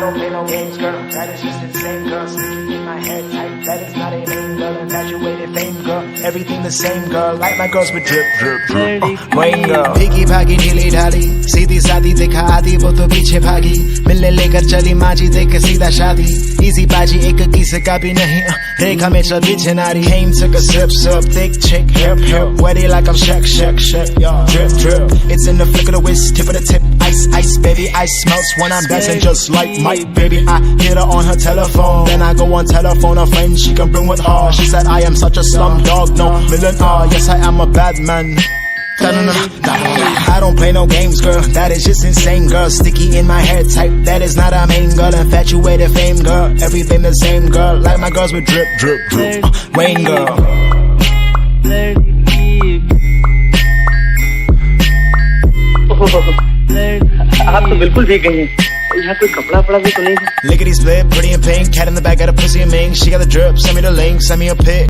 don't play no games, girl. That is just insane, girl. Sticky in my head type. That is not a name, girl. Infatuated fame, girl. Everything the same, girl. Like my girls with drip, drip, drip. Rain girl. भीगी भागी ढीली ढाली, सीधी सादी दिखा आधी, वो तो पीछे भागी. मिलने लेकर चली माजी, देख सीधा शादी. Easy बाजी एक किसी का भी नहीं. रेखा में चल पीछे नारी. Came took a sip, thick chick, hip, hip. Wetty like I'm Shaq, drip, drip. It's in the flick of the wrist, tip of the tip. Ice, ice, baby, ice melts when I'm dancing just like Mike, baby. I hit her on her telephone, then I go on telephone a friend she can bring with her. She said I am such a slum dog, no millionaire. Yes, I am a bad man. I don't play no games, girl. That is just insane, girl. Sticky in my hair type. That is not a main girl. Infatuated fame, girl. Everything the same, girl. Like my girls with drip, drip, drip. Rain girl. आप तो बिल्कुल भीग गई हैं. यहाँ कोई कपड़ा पड़ा भी तो नहीं है. Lickety split, pretty in pink. Cat in the back, got a pussy and mink. She got the drip, send me the link, send me a pic.